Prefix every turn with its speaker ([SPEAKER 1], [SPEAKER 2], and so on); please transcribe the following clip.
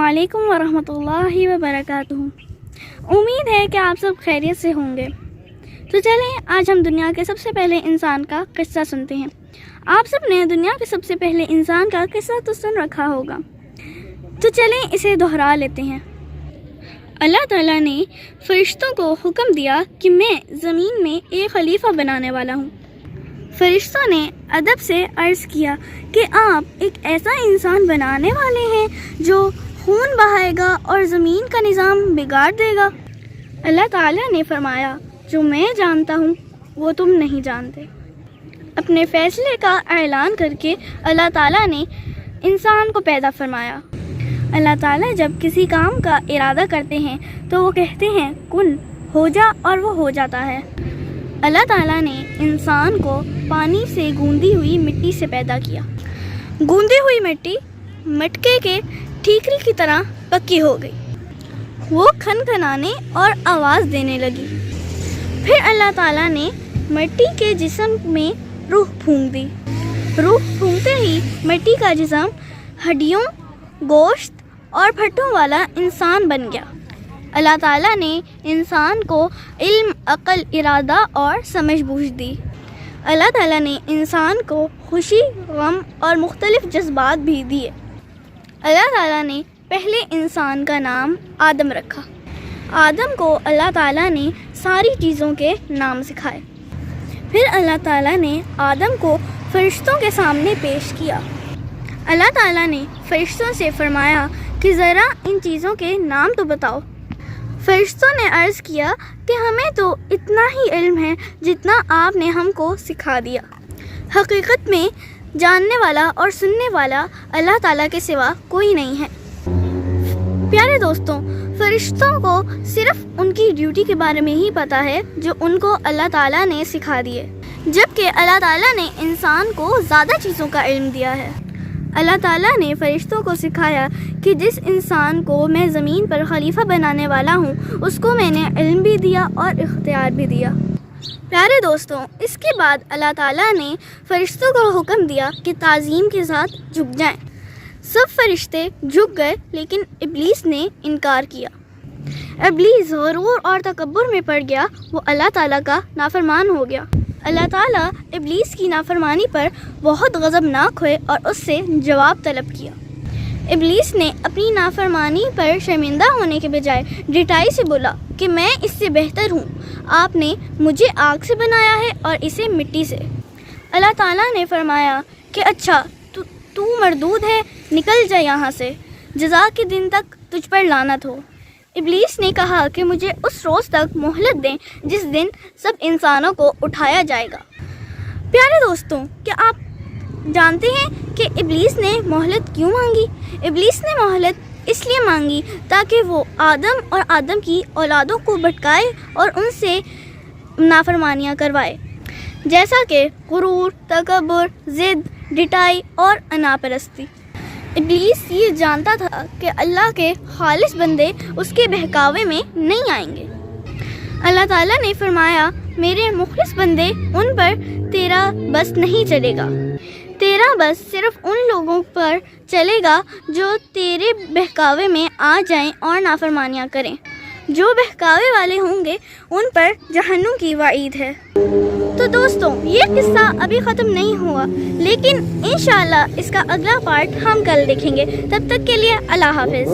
[SPEAKER 1] علیکم ورحمۃ اللہ وبرکاتہ۔ امید ہے کہ آپ سب خیریت سے ہوں گے۔ تو چلیں آج ہم دنیا کے سب سے پہلے انسان کا قصہ سنتے ہیں۔ آپ سب نے دنیا کے سب سے پہلے انسان کا قصہ تو سن رکھا ہوگا، تو چلیں اسے دہرا لیتے ہیں۔ اللہ تعالیٰ نے فرشتوں کو حکم دیا کہ میں زمین میں ایک خلیفہ بنانے والا ہوں۔ فرشتوں نے ادب سے عرض کیا کہ آپ ایک ایسا انسان بنانے والے ہیں جو خون بہائے گا اور زمین کا نظام بگاڑ دے گا۔ اللہ تعالیٰ نے فرمایا، جو میں جانتا ہوں وہ تم نہیں جانتے۔ اپنے فیصلے کا اعلان کر کے اللہ تعالیٰ نے انسان کو پیدا فرمایا۔ اللہ تعالیٰ جب کسی کام کا ارادہ کرتے ہیں تو وہ کہتے ہیں کن ہو جا، اور وہ ہو جاتا ہے۔ اللہ تعالیٰ نے انسان کو پانی سے گوندی ہوئی مٹی سے پیدا کیا۔ گوندی ہوئی مٹی مٹکے کے ٹھیکری کی طرح پکی ہو گئی، وہ کھنکھنانے اور آواز دینے لگی۔ پھر اللہ تعالیٰ نے مٹی کے جسم میں روح پھونک دی۔ روح پھونکتے ہی مٹی کا جسم ہڈیوں، گوشت اور پھٹوں والا انسان بن گیا۔ اللہ تعالیٰ نے انسان کو علم، عقل، ارادہ اور سمجھ بوجھ دی۔ اللہ تعالیٰ نے انسان کو خوشی، غم اور مختلف جذبات بھی دیے۔ اللہ تعالیٰ نے پہلے انسان کا نام آدم رکھا۔ آدم کو اللہ تعالیٰ نے ساری چیزوں کے نام سکھائے۔ پھر اللہ تعالیٰ نے آدم کو فرشتوں کے سامنے پیش کیا۔ اللہ تعالیٰ نے فرشتوں سے فرمایا کہ ذرا ان چیزوں کے نام تو بتاؤ۔ فرشتوں نے عرض کیا کہ ہمیں تو اتنا ہی علم ہے جتنا آپ نے ہم کو سکھا دیا۔ حقیقت میں جاننے والا اور سننے والا اللہ تعالیٰ کے سوا کوئی نہیں ہے۔ پیارے دوستوں، فرشتوں کو صرف ان کی ڈیوٹی کے بارے میں ہی پتہ ہے جو ان کو اللہ تعالیٰ نے سکھا دیے، جبکہ اللہ تعالیٰ نے انسان کو زیادہ چیزوں کا علم دیا ہے۔ اللہ تعالیٰ نے فرشتوں کو سکھایا کہ جس انسان کو میں زمین پر خلیفہ بنانے والا ہوں اس کو میں نے علم بھی دیا اور اختیار بھی دیا۔ پیارے دوستوں، اس کے بعد اللہ تعالیٰ نے فرشتوں کو حکم دیا کہ تعظیم کے ساتھ جھک جائیں۔ سب فرشتے جھک گئے، لیکن ابلیس نے انکار کیا۔ ابلیس غرور اور تکبر میں پڑ گیا، وہ اللہ تعالیٰ کا نافرمان ہو گیا۔ اللہ تعالیٰ ابلیس کی نافرمانی پر بہت غضبناک ہوئے اور اس سے جواب طلب کیا۔ ابلیس نے اپنی نافرمانی پر شرمندہ ہونے کے بجائے ڈٹائی سے بولا کہ میں اس سے بہتر ہوں، آپ نے مجھے آگ سے بنایا ہے اور اسے مٹی سے۔ اللہ تعالیٰ نے فرمایا کہ اچھا تو مردود ہے، نکل جا یہاں سے، جزا کے دن تک تجھ پر لعنت ہو۔ ابلیس نے کہا کہ مجھے اس روز تک مہلت دیں جس دن سب انسانوں کو اٹھایا جائے گا۔ پیارے دوستوں، کیا آپ جانتے ہیں کہ ابلیس نے مہلت کیوں مانگی؟ ابلیس نے مہلت اس لیے مانگی تاکہ وہ آدم اور آدم کی اولادوں کو بھٹکائے اور ان سے نافرمانیاں کروائے، جیسا کہ غرور، تکبر، ضد، ڈٹائی اور انا پرستی۔ ابلیس یہ جانتا تھا کہ اللہ کے خالص بندے اس کے بہکاوے میں نہیں آئیں گے۔ اللہ تعالیٰ نے فرمایا، میرے مخلص بندے، ان پر تیرا بس نہیں چلے گا۔ تیرا بس صرف ان لوگوں پر چلے گا جو تیرے بہکاوے میں آ جائیں اور نافرمانیاں کریں۔ جو بہکاوے والے ہوں گے ان پر جہنم کی وعید ہے۔ تو دوستوں، یہ قصہ ابھی ختم نہیں ہوا، لیکن انشاءاللہ اس کا اگلا پارٹ ہم کل دیکھیں گے۔ تب تک کے لیے اللہ حافظ۔